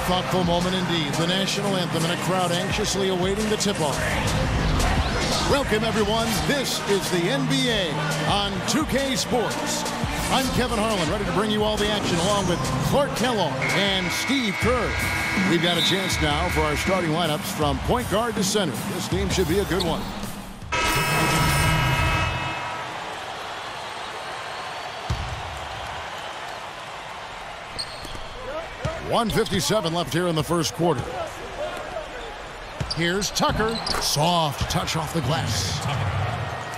thoughtful moment indeed. The national anthem and a crowd anxiously awaiting the tip-off. Welcome, everyone. This is the NBA on 2K Sports. I'm Kevin Harlan, ready to bring you all the action along with Clark Kellogg and Steve Kerr. We've got a chance now for our starting lineups from point guard to center. This game should be a good one. .157 left here in the first quarter. Here's Tucker. Soft touch off the glass.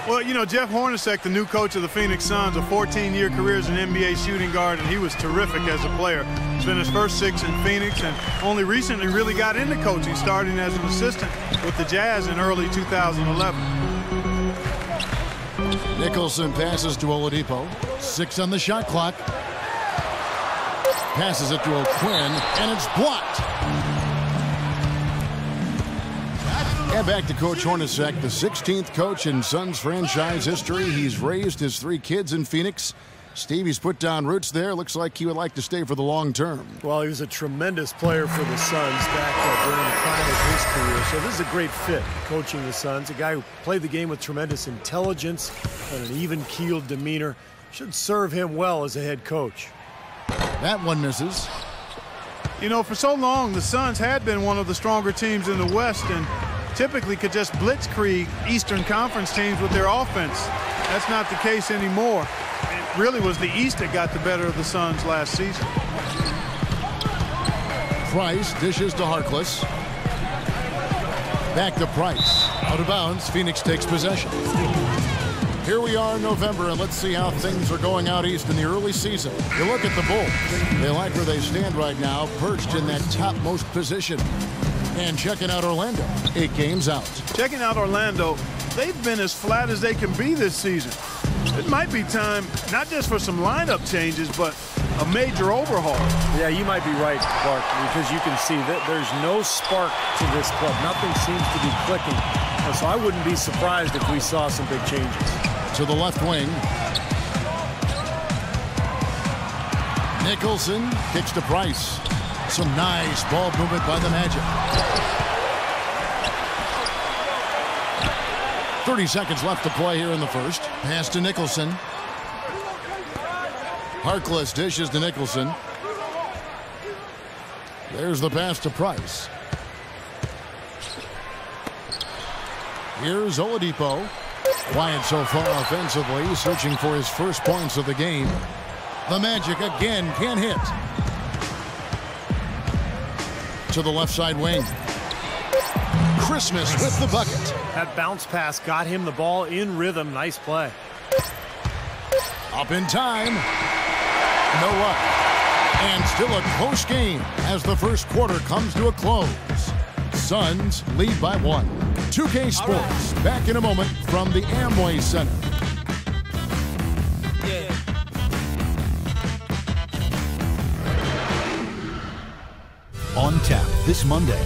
Well, you know, Jeff Hornacek, the new coach of the Phoenix Suns, a 14-year career as an NBA shooting guard, and he was terrific as a player. Spent his first 6 in Phoenix and only recently really got into coaching, starting as an assistant with the Jazz in early 2011. Nicholson passes to Oladipo. 6 on the shot clock. Passes it to O'Quinn, and it's blocked. And back to Coach Hornacek, the 16th coach in Suns franchise history. He's raised his 3 kids in Phoenix. Stevie's put down roots there. Looks like he would like to stay for the long term. Well, he was a tremendous player for the Suns back during the prime of his career. So this is a great fit, coaching the Suns. A guy who played the game with tremendous intelligence and an even-keeled demeanor. Should serve him well as a head coach. That one misses. You know, for so long, the Suns had been one of the stronger teams in the West and typically could just blitzkrieg Eastern Conference teams with their offense. That's not the case anymore. It really was the East that got the better of the Suns last season. Price dishes to Harkless. Back to Price. Out of bounds. Phoenix takes possession. Here we are in November, and let's see how things are going out east in the early season. You look at the Bulls. They like where they stand right now, perched in that topmost position. And checking out Orlando, 8 games out. Checking out Orlando, they've been as flat as they can be this season. It might be time, not just for some lineup changes, but a major overhaul. Yeah, you might be right, Clark, because you can see that there's no spark to this club. Nothing seems to be clicking. And so I wouldn't be surprised if we saw some big changes. To the left wing. Nicholson kicks to Price. Some nice ball movement by the Magic. 30 seconds left to play here in the first. Pass to Nicholson. Harkless dishes to Nicholson. There's the pass to Price. Here's Oladipo. Quiet so far offensively, searching for his first points of the game. The Magic again can't hit. To the left side wing. Christmas with the bucket. That bounce pass got him the ball in rhythm. Nice play. Up in time. No luck. And still a close game as the first quarter comes to a close. Suns lead by 1. 2K Sports, back in a moment from the Amway Center. Yeah. On tap this Monday.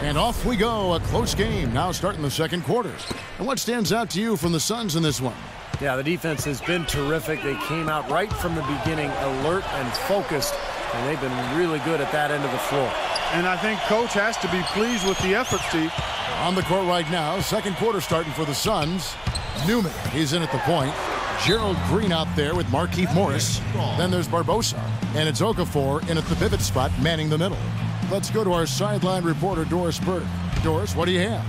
And off we go, a close game now starting the second quarter. And what stands out to you from the Suns in this one? Yeah, the defense has been terrific. They came out right from the beginning, alert and focused, and they've been really good at that end of the floor. And I think Coach has to be pleased with the effort, Steve. On the court right now, second quarter starting for the Suns. Newman, he's in at the point. Gerald Green out there with Markieff Morris. Then there's Barbosa. And it's Okafor in at the pivot spot, manning the middle. Let's go to our sideline reporter, Doris Burke. Doris, what do you have?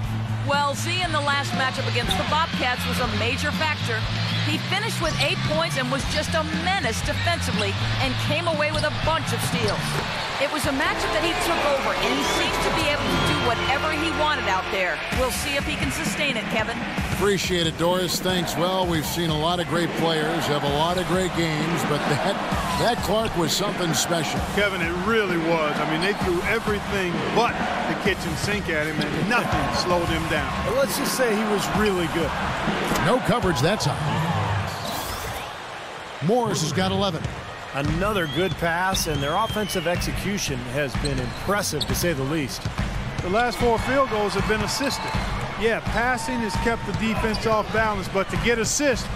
Well, Z in the last matchup against the Bobcats was a major factor. He finished with 8 points and was just a menace defensively and came away with a bunch of steals. It was a matchup that he took over, and he seems to be able to do whatever he wanted out there. We'll see if he can sustain it, Kevin. Appreciate it, Doris. Thanks. Well, we've seen a lot of great players have a lot of great games, but that Clark was something special. Kevin, it really was. I mean, they threw everything but the kitchen sink at him, and nothing slowed him down. But let's just say he was really good. No coverage that time. Morris has got 11. Another good pass, and their offensive execution has been impressive, to say the least. The last 4 field goals have been assisted. Yeah, passing has kept the defense off balance, but to get assists,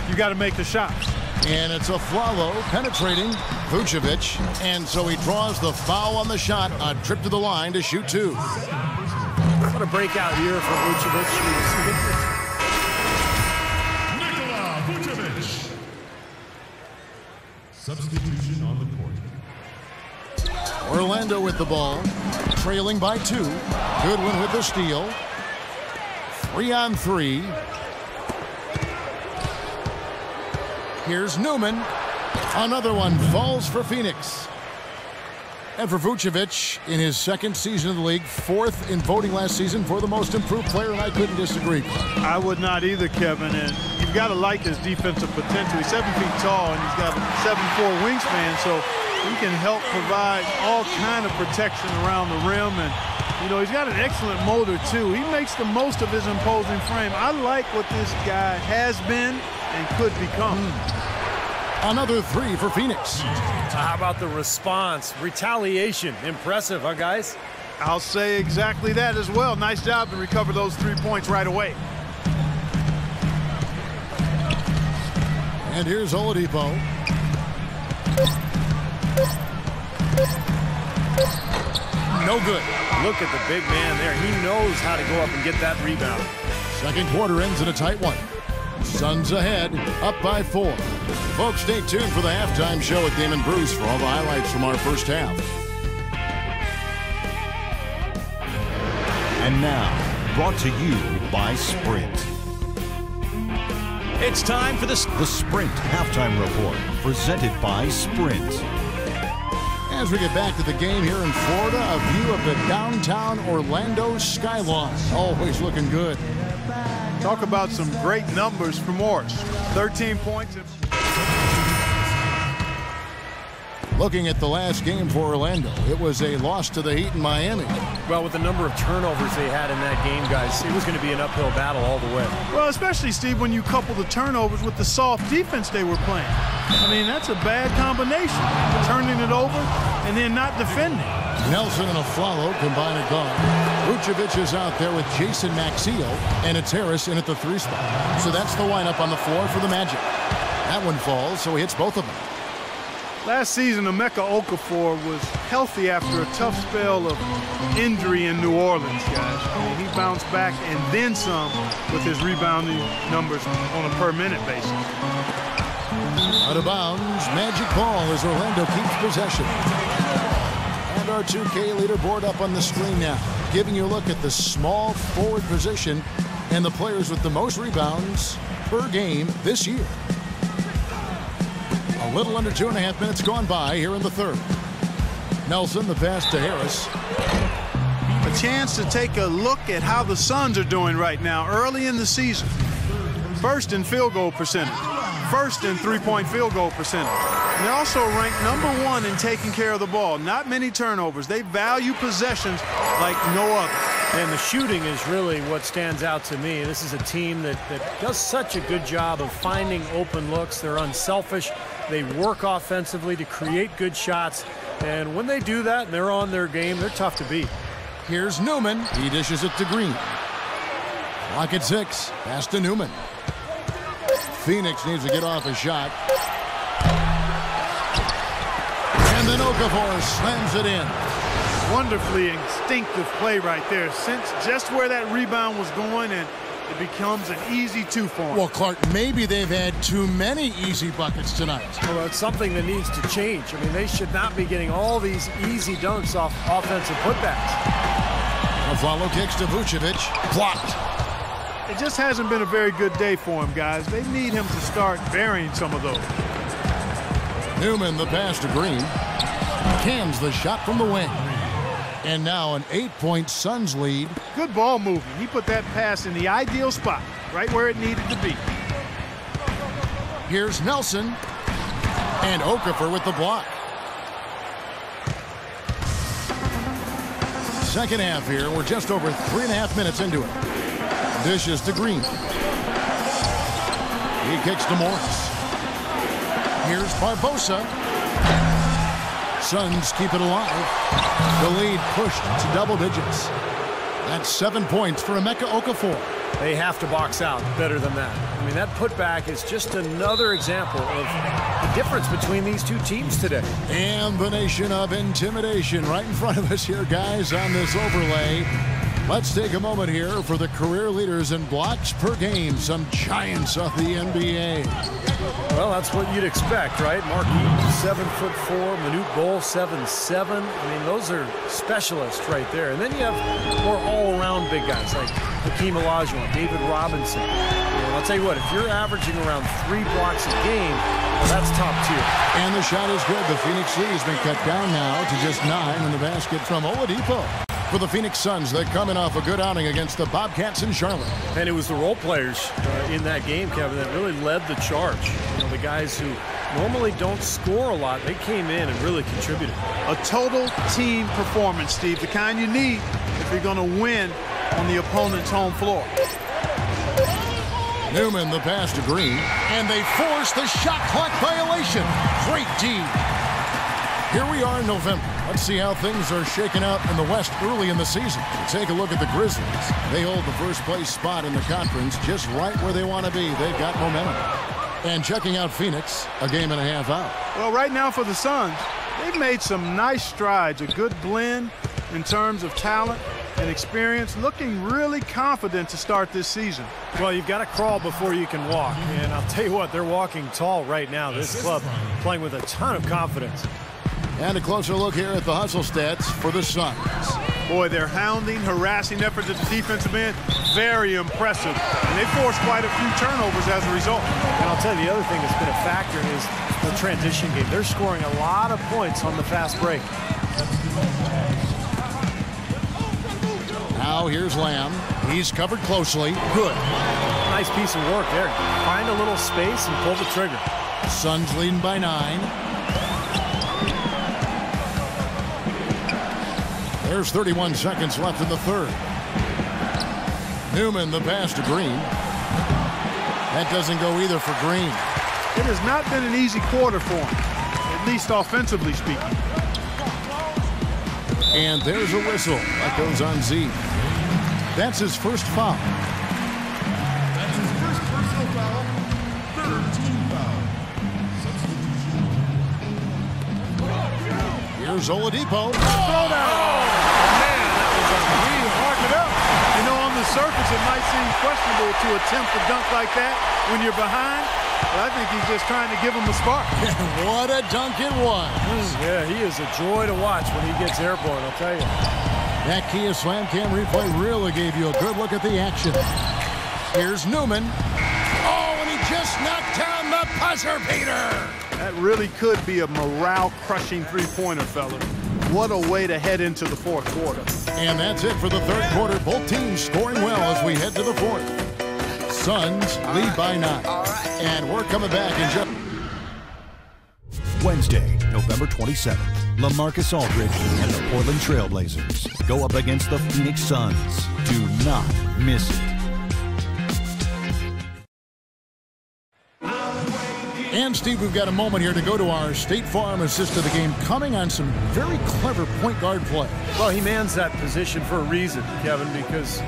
you got to make the shots. And it's Afflalo penetrating Vucevic. And so he draws the foul on the shot. A trip to the line to shoot 2. What a breakout year for Vucevic. Nikola Vucevic. Substitution on the court. Orlando with the ball, trailing by 2. Goodwin with the steal. 3-on-3. Here's Newman. Another one falls for Phoenix. And for Vucevic, in his second season in the league, 4th in voting last season for the most improved player, and I couldn't disagree. I would not either, Kevin, and you've got to like his defensive potential. He's 7 feet tall, and he's got a 7'4" wingspan, so he can help provide all kind of protection around the rim, and you know, he's got an excellent motor, too. He makes the most of his imposing frame. I like what this guy has been and could become. Another 3 for Phoenix. How about the response? Retaliation. Impressive, huh, guys? I'll say exactly that as well. Nice job to recover those 3 points right away. And here's Oladipo. No good. Look at the big man there. He knows how to go up and get that rebound. Second quarter ends in a tight one. Suns ahead, up by 4. Folks, stay tuned for the halftime show with Damon Bruce for all the highlights from our first half. And now, brought to you by Sprint. It's time for the Sprint Halftime Report, presented by Sprint. As we get back to the game here in Florida, a view of the downtown Orlando skyline. Always looking good. Talk about some great numbers for Morris. 13 points. Looking at the last game for Orlando, it was a loss to the Heat in Miami. Well, with the number of turnovers they had in that game, guys, it was going to be an uphill battle all the way. Well, especially, Steve, when you couple the turnovers with the soft defense they were playing. I mean, that's a bad combination. Turning it over and then not defending. Nelson and Afflalo combine a guard. Vucevic is out there with Jason Maxio, and it's Harris in at the 3 spot. So that's the lineup on the floor for the Magic. That one falls, so he hits both of them. Last season, Emeka Okafor was healthy after a tough spell of injury in New Orleans, guys. I mean, he bounced back and then some with his rebounding numbers on a per-minute basis. Out of bounds, Magic ball as Orlando keeps possession. And our 2K leaderboard up on the screen now, giving you a look at the small forward position and the players with the most rebounds per game this year. A little under 2.5 minutes gone by here in the third. Nelson, the pass to Harris. A chance to take a look at how the Suns are doing right now early in the season. First in field goal percentage. First in three-point field goal percentage. And they're also ranked number 1 in taking care of the ball. Not many turnovers. They value possessions like no other. And the shooting is really what stands out to me. This is a team that does such a good job of finding open looks. They're unselfish. They work offensively to create good shots. And when they do that and they're on their game, they're tough to beat. Here's Newman. He dishes it to Green. Clock at 6. Pass to Newman. Phoenix needs to get off a shot. And then Okafor slams it in. Wonderfully instinctive play right there. Sense just where that rebound was going, and it becomes an easy 2 for him. Well, Clark, maybe they've had too many easy buckets tonight. Well, it's something that needs to change. I mean, they should not be getting all these easy dunks off offensive putbacks. Afflalo kicks to Vucevic. Blocked. It just hasn't been a very good day for him, guys. They need him to start burying some of those. Newman, the pass to Green. Cams the shot from the wing. And now an 8-point Suns lead. Good ball movement. He put that pass in the ideal spot, right where it needed to be. Here's Nelson. And Okafor with the block. Second half here. We're just over 3.5 minutes into it. Dishes to Green. He kicks to Morris. Here's Barbosa. Suns keep it alive. The lead pushed to double digits. That's 7 points for Emeka Okafor. They have to box out better than that. I mean, that putback is just another example of the difference between these two teams today. And the nation of intimidation right in front of us here, guys, on this overlay. Let's take a moment here for the career leaders in blocks per game, some giants of the NBA. Well, that's what you'd expect, right? Mark Eaton, 7'4", Manute Bol, 7'7". I mean, those are specialists right there. And then you have more all-around big guys like Hakeem Olajuwon, David Robinson. And I'll tell you what, if you're averaging around 3 blocks a game, well, that's top tier. And the shot is good. The Phoenix lead has been cut down now to just 9 in the basket from Oladipo. For the Phoenix Suns, they're coming off a good outing against the Bobcats in Charlotte. And it was the role players in that game, Kevin, that really led the charge. You know, the guys who normally don't score a lot, they came in and really contributed. A total team performance, Steve, the kind you need if you're going to win on the opponent's home floor. Newman, the pass to Green, and they force the shot clock violation. Great D. Here we are in November. Let's see how things are shaking out in the West early in the season. Take a look at the Grizzlies. They hold the first place spot in the conference just right where they want to be. They've got momentum. And checking out Phoenix, a game and a half out. Well, right now for the Suns, they've made some nice strides, a good blend in terms of talent and experience, looking really confident to start this season. Well, you've got to crawl before you can walk. And I'll tell you what, they're walking tall right now. This club playing with a ton of confidence. And a closer look here at the hustle stats for the Suns. Boy, their hounding, harassing efforts at the defensive end, very impressive. And they forced quite a few turnovers as a result. And I'll tell you, the other thing that's been a factor is the transition game. They're scoring a lot of points on the fast break. Now here's Lamb. He's covered closely. Good. Nice piece of work there. Find a little space and pull the trigger. Suns leading by 9. There's 31 seconds left in the third. Newman, the pass to Green. That doesn't go either for Green. It has not been an easy quarter for him, at least offensively speaking. And there's a whistle. That goes on Z. That's his first foul. That's his first personal foul. Third team foul. Here's Oladipo. Throwdown. Man, that was unreal. Mark it up. You know, on the surface, it might seem questionable to attempt a dunk like that when you're behind. But I think he's just trying to give him a spark. What a dunk it was. Yeah, he is a joy to watch when he gets airborne, I'll tell you. That Kia Slam Cam replay really gave you a good look at the action. Here's Newman. Oh, and he just knocked down the buzzer beater. That really could be a morale-crushing three-pointer, fella. What a way to head into the fourth quarter. And that's it for the third quarter. Both teams scoring well as we head to the fourth. Suns lead by 9. And we're coming back in just Wednesday, November 27th, LaMarcus Aldridge and the Portland Trailblazers go up against the Phoenix Suns. Do not miss it. And, Steve, we've got a moment here to go to our State Farm assist of the game, coming on some very clever point guard play. Well, he mans that position for a reason, Kevin, because he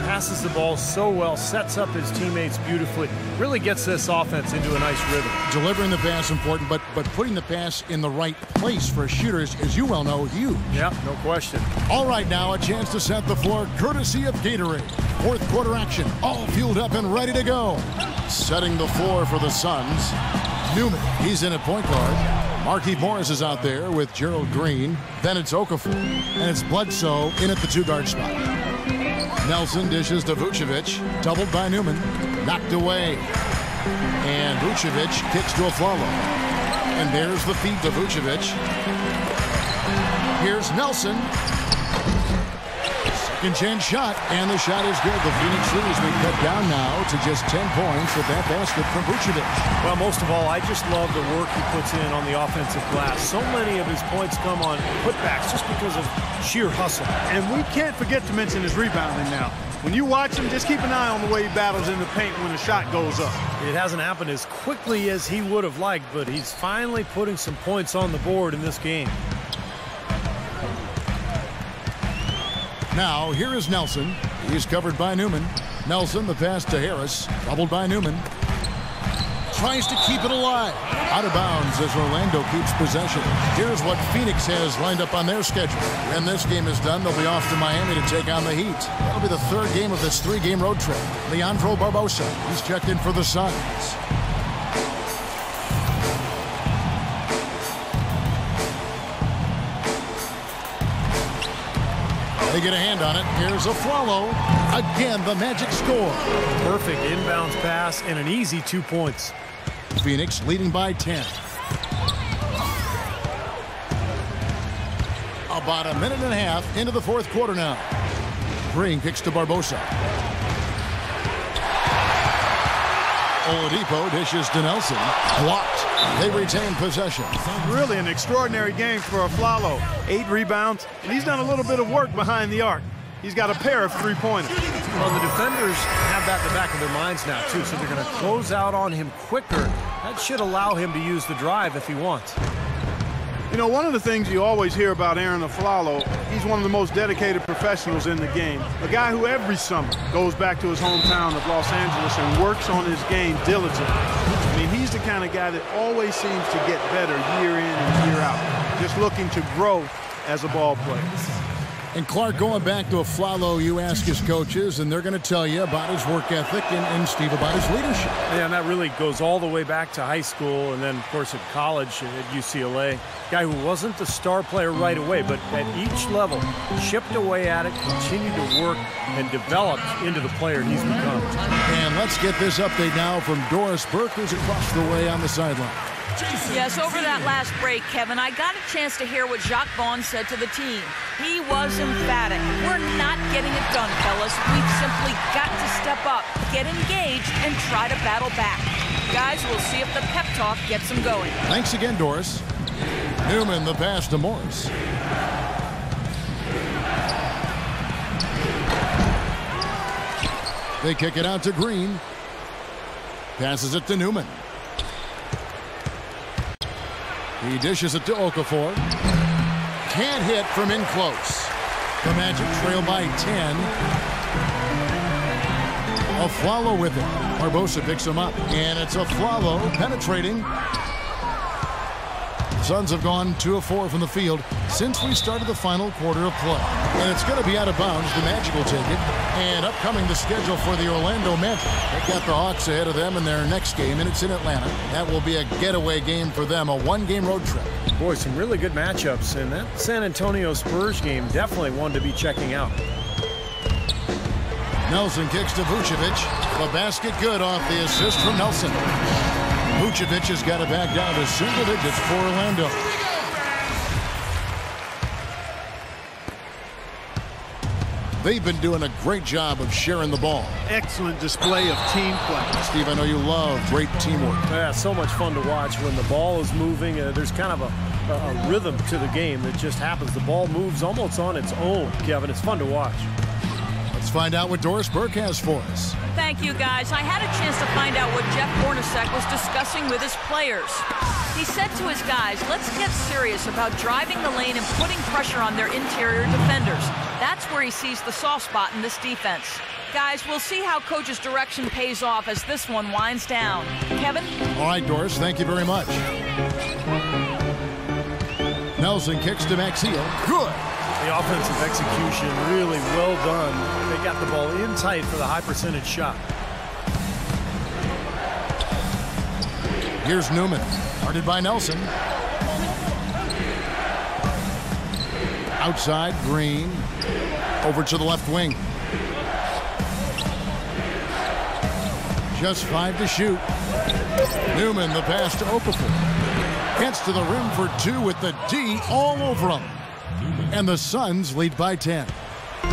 passes the ball so well, sets up his teammates beautifully, really gets this offense into a nice rhythm. Delivering the pass important, but putting the pass in the right place for a shooter is, as you well know, huge. Yeah, no question. All right, now a chance to set the floor courtesy of Gatorade. Fourth quarter action, all fueled up and ready to go. Setting the floor for the Suns, Newman. He's in at point guard. Markieff Morris is out there with Gerald Green. Then it's Okafor. And it's Bledsoe in at the 2-guard spot. Nelson dishes to Vucevic. Doubled by Newman. Knocked away. And Vucevic kicks to Afflalo. And there's the feed to Vucevic. Here's Nelson. Second chance shot, and the shot is good. The Phoenix lead has been cut down now to just 10 points with that basket from Vucevic. Well, most of all, I just love the work he puts in on the offensive glass. So many of his points come on putbacks just because of sheer hustle. And we can't forget to mention his rebounding now. When you watch him, just keep an eye on the way he battles in the paint when the shot goes up. It hasn't happened as quickly as he would have liked, but he's finally putting some points on the board in this game. Now, here is Nelson. He's covered by Newman. Nelson, the pass to Harris. Doubled by Newman. Tries to keep it alive. Out of bounds as Orlando keeps possession. Here's what Phoenix has lined up on their schedule. When this game is done, they'll be off to Miami to take on the Heat. That'll be the third game of this three-game road trip. Leandro Barbosa, he's checked in for the Suns. They get a hand on it. Here's Afflalo. Again, the Magic score. Perfect inbounds pass and an easy 2 points. Phoenix leading by 10. About a minute and a half into the fourth quarter now. Green kicks to Barbosa. Oladipo dishes to Nelson. Blocked. They retain possession. Really an extraordinary game for Afflalo. 8 rebounds, and he's done a little bit of work behind the arc. He's got a pair of three-pointers. Well, the defenders have that in the back of their minds now, too, so they're going to close out on him quicker. That should allow him to use the drive if he wants. You know, one of the things you always hear about Arron Afflalo, he's one of the most dedicated professionals in the game. A guy who every summer goes back to his hometown of Los Angeles and works on his game diligently. I mean, he's the kind of guy that always seems to get better year in and year out, just looking to grow as a ball player. And Clark, going back to Afflalo, you ask his coaches, and they're going to tell you about his work ethic and Steve, about his leadership. Yeah, and that really goes all the way back to high school and then, of course, at college at UCLA. Guy who wasn't the star player right away, but at each level, chipped away at it, continued to work, and developed into the player he's become. And let's get this update now from Doris Burke, who's across the way on the sideline. Yes, over that last break, Kevin, I got a chance to hear what Jacques Vaughn said to the team. He was emphatic. We're not getting it done, fellas. We've simply got to step up, get engaged, and try to battle back. Guys, we'll see if the pep talk gets them going. Thanks again, Doris. Newman, the pass to Morris. They kick it out to Green. Passes it to Newman. He dishes it to Okafor. Can't hit from in close. The Magic trail by 10. Afflalo with it. Barbosa picks him up. And it's Afflalo penetrating. Suns have gone 2 of 4 from the field since we started the final quarter of play. And it's going to be out of bounds. The Magic will take it. And upcoming the schedule for the Orlando Magic. They've got the Hawks ahead of them in their next game, and it's in Atlanta. That will be a getaway game for them, a one-game road trip. Boy, some really good matchups, and that San Antonio Spurs game definitely one to be checking out. Nelson kicks to Vucevic. The basket good off the assist from Nelson. Vucevic has got it back down to single digits for Orlando. They've been doing a great job of sharing the ball. Excellent display of team play. Steve, I know you love great teamwork. Yeah, so much fun to watch when the ball is moving. There's kind of a rhythm to the game that just happens. The ball moves almost on its own, Kevin. It's fun to watch. Let's find out what Doris Burke has for us. Thank you, guys. I had a chance to find out what Jeff Hornacek was discussing with his players. He said to his guys, let's get serious about driving the lane and putting pressure on their interior defenders. That's where he sees the soft spot in this defense. Guys, we'll see how Coach's direction pays off as this one winds down. Kevin? All right, Doris, thank you very much. Nelson kicks to Maxiel. Good. The offensive execution really well done. They got the ball in tight for the high percentage shot. Here's Newman. Guarded by Nelson. Outside, Green. Over to the left wing. Just 5 to shoot. Newman, the pass to Okafor. Gets to the rim for 2 with the D all over him. And the Suns lead by 10.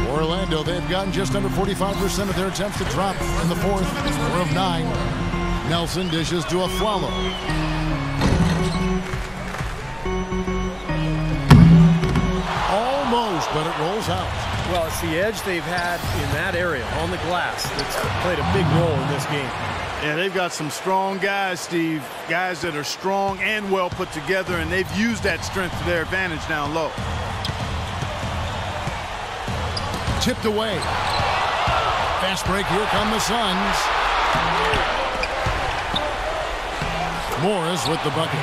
Orlando, they've gotten just under 45% of their attempts to drop in the fourth. 4 of 9. Nelson dishes to Afflalo. Almost, but it rolls out. Well, it's the edge they've had in that area on the glass that's played a big role in this game. Yeah, they've got some strong guys, Steve. Guys that are strong and well put together, and they've used that strength to their advantage down low. tipped away. Fast break, here come the Suns. Morris with the bucket.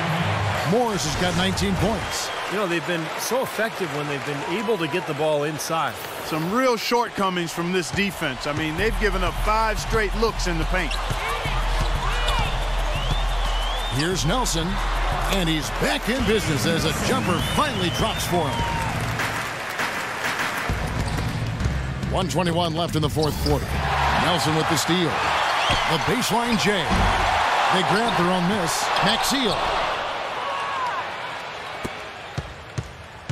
Morris has got 19 points. You know, they've been so effective when they've been able to get the ball inside. Some real shortcomings from this defense. I mean, they've given up 5 straight looks in the paint. Here's Nelson, and he's back in business as a jumper finally drops for him. 1:21 left in the fourth quarter. Nelson with the steal. The baseline J. They grab their own miss. Maxiel.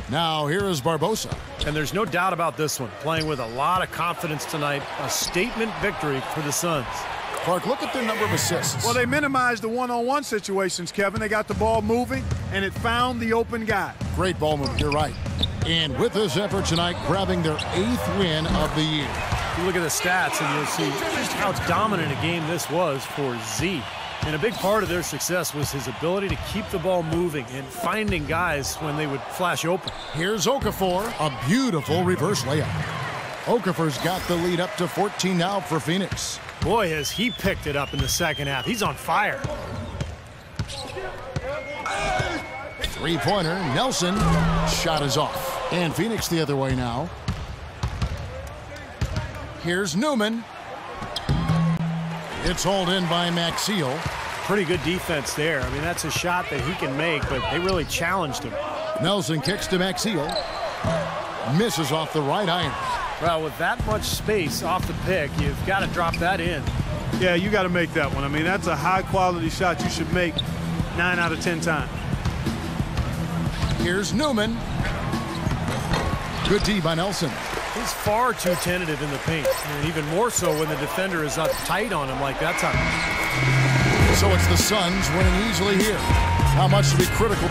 Now here is Barbosa. And there's no doubt about this one. Playing with a lot of confidence tonight. A statement victory for the Suns. Clark, look at their number of assists. Well, they minimized the one-on-one situations, Kevin. They got the ball moving, and it found the open guy. Great ball movement, you're right. And with this effort tonight, grabbing their 8th win of the year. You look at the stats, and you'll see just how dominant a game this was for Z. And a big part of their success was his ability to keep the ball moving and finding guys when they would flash open. Here's Okafor, a beautiful reverse layup. Okafor's got the lead up to 14 now for Phoenix. Boy, has he picked it up in the second half. He's on fire. Three-pointer, Nelson. Shot is off. And Phoenix the other way now. Here's Newman. It's hauled in by Maxiel. Pretty good defense there. I mean, that's a shot that he can make, but they really challenged him. Nelson kicks to Maxiel. Misses off the right iron. Well, with that much space off the pick, you've got to drop that in. Yeah, you got to make that one. I mean, that's a high-quality shot you should make 9 out of 10 times. Here's Newman. Good D by Nelson. He's far too tentative in the paint, and even more so when the defender is up tight on him like that time. So it's the Suns winning easily here. How much to be critical?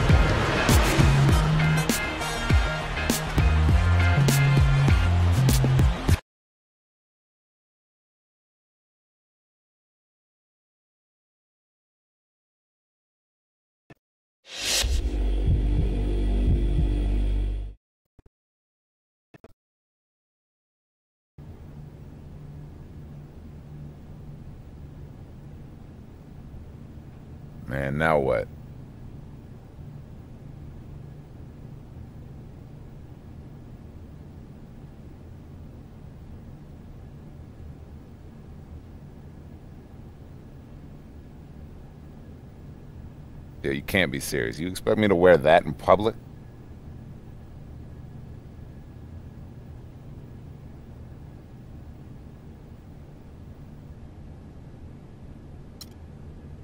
Man, now what? Yeah, you can't be serious. You expect me to wear that in public?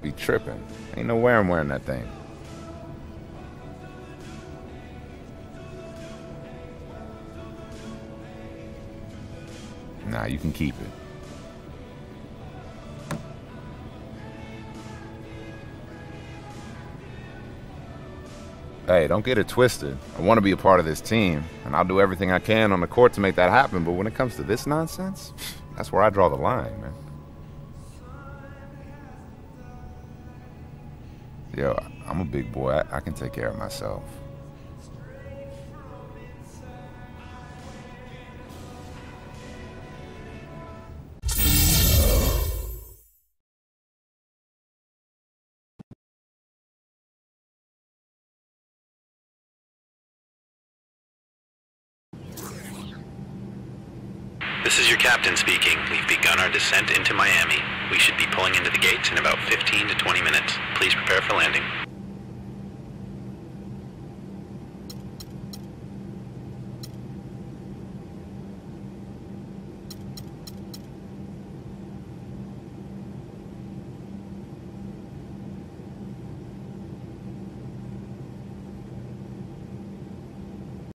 Be tripping. Ain't no way I'm wearing that thing. Nah, you can keep it. Hey, don't get it twisted. I want to be a part of this team, and I'll do everything I can on the court to make that happen, but when it comes to this nonsense, that's where I draw the line, man. Yo, I'm a big boy. I can take care of myself. This is your captain speaking. We've begun our descent into Miami. We should be pulling into the gates in about 15 to 20 minutes. Please prepare for landing.